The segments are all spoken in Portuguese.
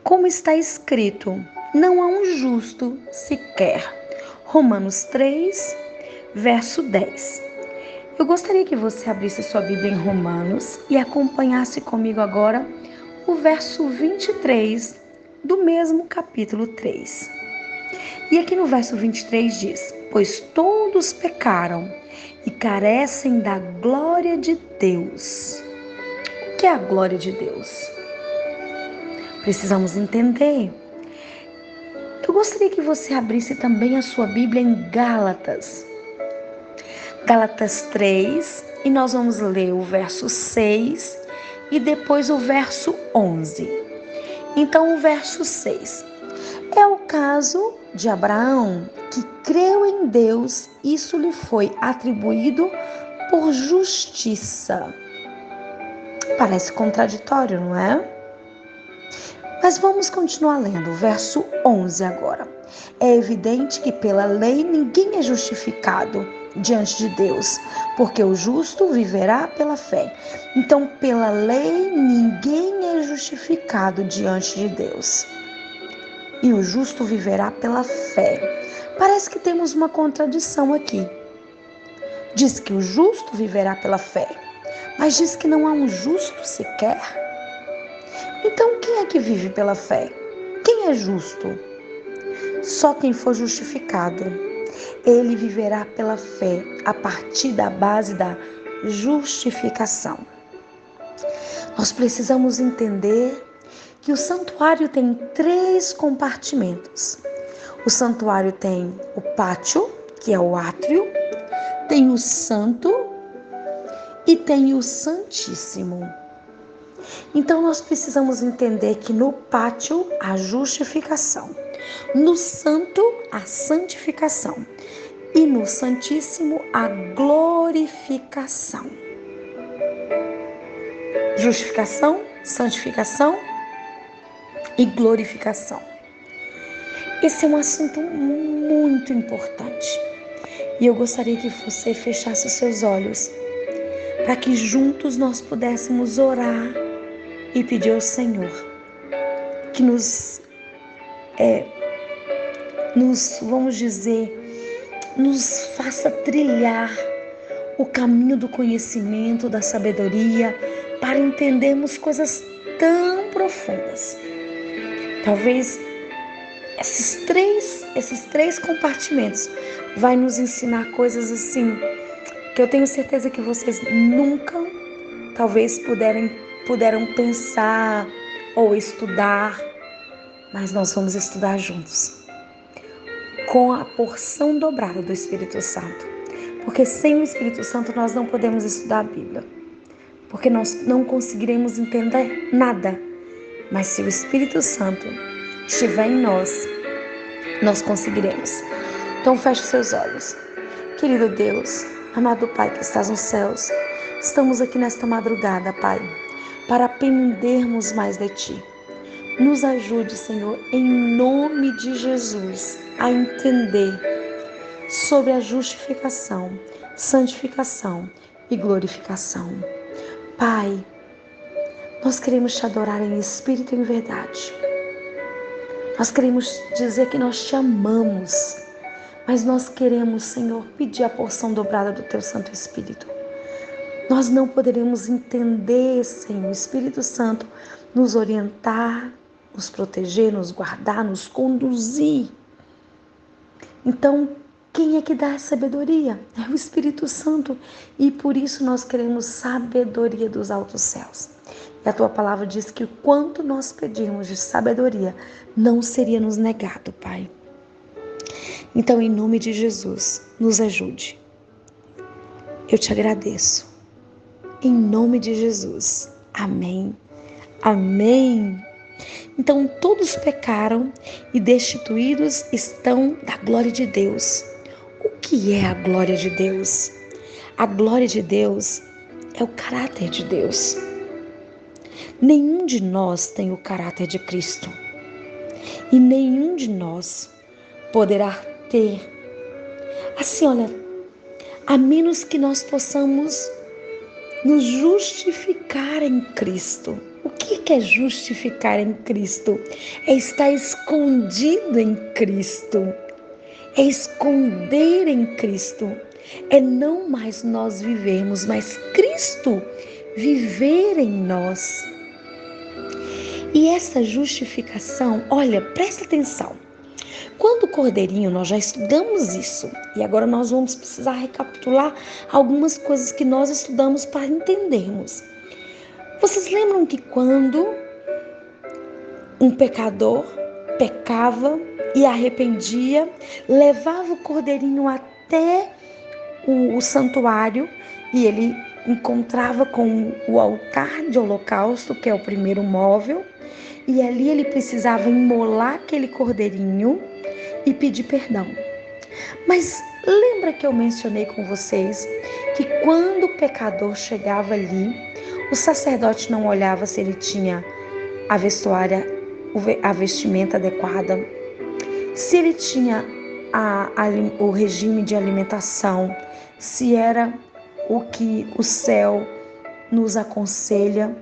Como está escrito, não há um justo sequer. Romanos 3, verso 10. Eu gostaria que você abrisse sua Bíblia em Romanos e acompanhasse comigo agora o verso 23 do mesmo capítulo 3. E aqui no verso 23 diz: pois todos pecaram e carecem da glória de Deus. O que é a glória de Deus? Precisamos entender. Eu gostaria que você abrisse também a sua Bíblia em Gálatas. Gálatas 3, e nós vamos ler o verso 6 e depois o verso 11. Então, o verso 6. É o caso de Abraão, que creu em Deus, isso lhe foi atribuído por justiça. Parece contraditório, não é? Mas vamos continuar lendo o verso 11 agora. É evidente que pela lei ninguém é justificado diante de Deus, porque o justo viverá pela fé. Então, pela lei ninguém é justificado diante de Deus. E o justo viverá pela fé. Parece que temos uma contradição aqui. Diz que o justo viverá pela fé, mas diz que não há um justo sequer. Então, quem é que vive pela fé? Quem é justo? Só quem for justificado. Ele viverá pela fé a partir da base da justificação. Nós precisamos entender que o santuário tem 3 compartimentos. O santuário tem o pátio, que é o átrio, tem o santo e tem o santíssimo. Então nós precisamos entender que no pátio a justificação, no santo a santificação e no santíssimo a glorificação. Justificação, santificação e glorificação. Esse é um assunto muito importante e eu gostaria que você fechasse os seus olhos para que juntos nós pudéssemos orar e pedir ao Senhor que nos faça trilhar o caminho do conhecimento, da sabedoria, para entendermos coisas tão profundas. Talvez esses três compartimentos vai nos ensinar coisas assim que eu tenho certeza que vocês nunca, talvez puderam pensar ou estudar, mas nós vamos estudar juntos, com a porção dobrada do Espírito Santo. Porque sem o Espírito Santo nós não podemos estudar a Bíblia, porque nós não conseguiremos entender nada. Mas se o Espírito Santo estiver em nós conseguiremos. Então feche seus olhos. Querido Deus, amado Pai que estás nos céus, estamos aqui nesta madrugada, Pai, para aprendermos mais de Ti. Nos ajude, Senhor, em nome de Jesus, a entender sobre a justificação, santificação e glorificação. Pai, nós queremos Te adorar em espírito e em verdade. Nós queremos dizer que nós Te amamos, mas nós queremos, Senhor, pedir a porção dobrada do Teu Santo Espírito. Nós não poderemos entender sem o Espírito Santo nos orientar, nos proteger, nos guardar, nos conduzir. Então, quem é que dá a sabedoria? É o Espírito Santo. E por isso nós queremos sabedoria dos altos céus. E a Tua palavra diz que quanto nós pedirmos de sabedoria, não seria nos negado, Pai. Então, em nome de Jesus, nos ajude. Eu Te agradeço. Em nome de Jesus. Amém. Amém. Então, todos pecaram e destituídos estão da glória de Deus. O que é a glória de Deus? A glória de Deus é o caráter de Deus. Nenhum de nós tem o caráter de Cristo. E nenhum de nós poderá ter. Assim, olha, a menos que nós possamos nos justificar em Cristo. O que é justificar em Cristo? É estar escondido em Cristo. É esconder em Cristo. É não mais nós vivermos, mas Cristo viver em nós. E essa justificação, olha, presta atenção. Quando o cordeirinho, nós já estudamos isso. E agora nós vamos precisar recapitular algumas coisas que nós estudamos para entendermos. Vocês lembram que quando um pecador pecava e arrependia, levava o cordeirinho até o santuário e ele encontrava com o altar de holocausto, que é o primeiro móvel, e ali ele precisava imolar aquele cordeirinho e pedir perdão. Mas lembra que eu mencionei com vocês que quando o pecador chegava ali, o sacerdote não olhava se ele tinha a vestimenta adequada, se ele tinha o regime de alimentação, se era o que o céu nos aconselha.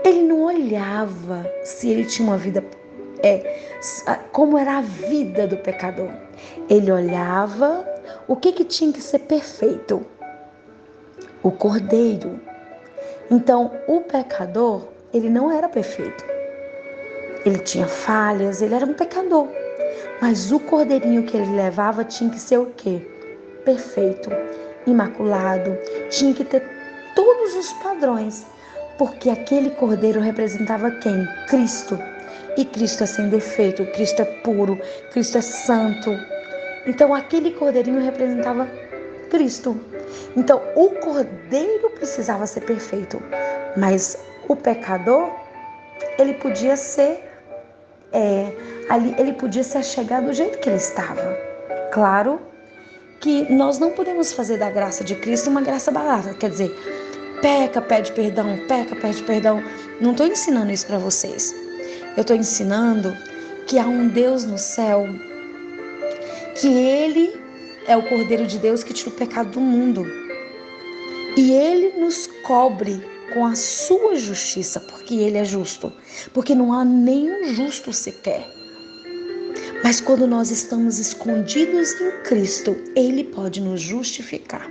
Ele não olhava se ele tinha uma vida, como era a vida do pecador. Ele olhava o que tinha que ser perfeito. O cordeiro. Então, o pecador, ele não era perfeito. Ele tinha falhas, ele era um pecador. Mas o cordeirinho que ele levava tinha que ser o quê? Perfeito, imaculado, tinha que ter todos os padrões, porque aquele cordeiro representava quem? Cristo. E Cristo é sem defeito, Cristo é puro, Cristo é santo. Então aquele cordeirinho representava Cristo. Então o cordeiro precisava ser perfeito, mas o pecador, ele podia ser ele podia se achegar do jeito que ele estava. Claro que nós não podemos fazer da graça de Cristo uma graça barata, quer dizer, peca, pede perdão, peca, pede perdão. Não estou ensinando isso para vocês. Eu estou ensinando que há um Deus no céu, que Ele é o Cordeiro de Deus que tira o pecado do mundo. E Ele nos cobre com a sua justiça, porque Ele é justo. Porque não há nenhum justo sequer. Mas quando nós estamos escondidos em Cristo, Ele pode nos justificar.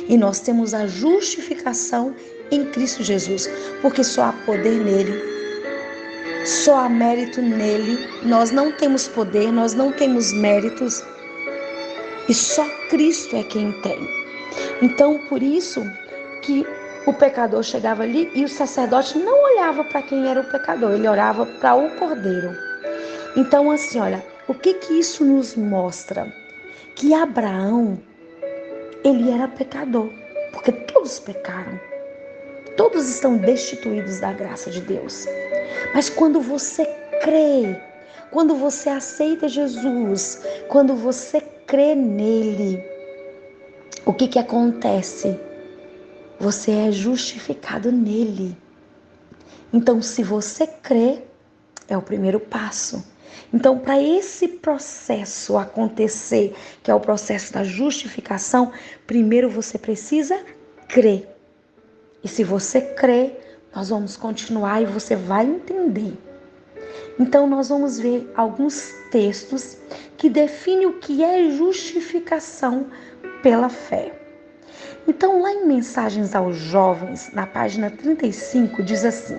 E nós temos a justificação em Cristo Jesus, porque só há poder nele, só há mérito nele. Nós não temos poder, nós não temos méritos, e só Cristo é quem tem. Então, por isso que o pecador chegava ali e o sacerdote não olhava para quem era o pecador, ele olhava para o cordeiro. Então, assim, olha, o que isso nos mostra? Que Abraão, ele era pecador, porque todos pecaram. Todos estão destituídos da graça de Deus. Mas quando você crê, quando você aceita Jesus, quando você crê nele, o que acontece? Você é justificado nele. Então, se você crê, é o primeiro passo. Então, para esse processo acontecer, que é o processo da justificação, primeiro você precisa crer. E se você crer, nós vamos continuar e você vai entender. Então, nós vamos ver alguns textos que definem o que é justificação pela fé. Então, lá em Mensagens aos Jovens, na página 35, diz assim: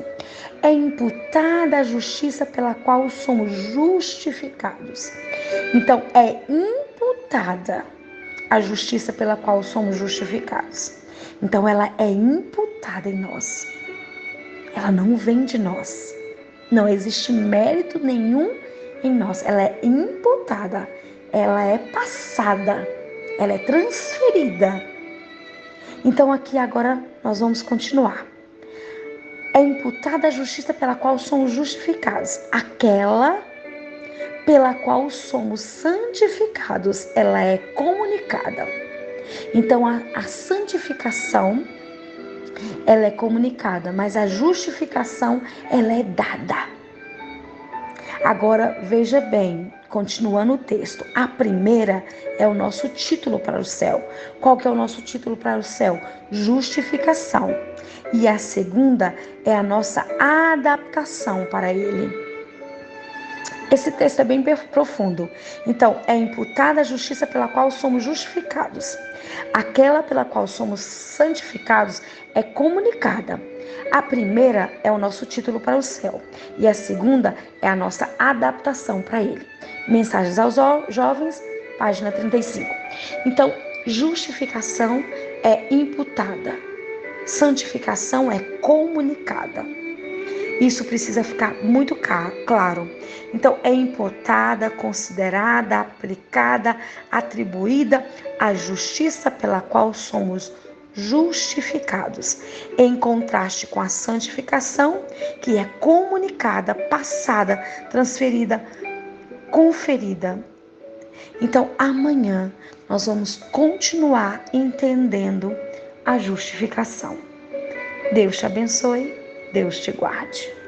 é imputada a justiça pela qual somos justificados. Então, é imputada a justiça pela qual somos justificados. Então, ela é imputada em nós. Ela não vem de nós. Não existe mérito nenhum em nós. Ela é imputada. Ela é passada. Ela é transferida. Então, aqui agora nós vamos continuar. É imputada a justiça pela qual somos justificados. Aquela pela qual somos santificados, ela é comunicada. Então, a santificação, ela é comunicada, mas a justificação, ela é dada. Agora, veja bem, continuando o texto, a primeira é o nosso título para o céu. Qual que é o nosso título para o céu? Justificação. E a segunda é a nossa adaptação para ele. Esse texto é bem profundo. Então, é imputada a justiça pela qual somos justificados. Aquela pela qual somos santificados é comunicada. A primeira é o nosso título para o céu. E a segunda é a nossa adaptação para ele. Mensagens aos jovens, página 35. Então, justificação é imputada. Santificação é comunicada. Isso precisa ficar muito claro. Então, é imputada, considerada, aplicada, atribuída a justiça pela qual somos justificados, em contraste com a santificação, que é comunicada, passada, transferida, conferida. Então, amanhã nós vamos continuar entendendo a justificação. Deus te abençoe, Deus te guarde.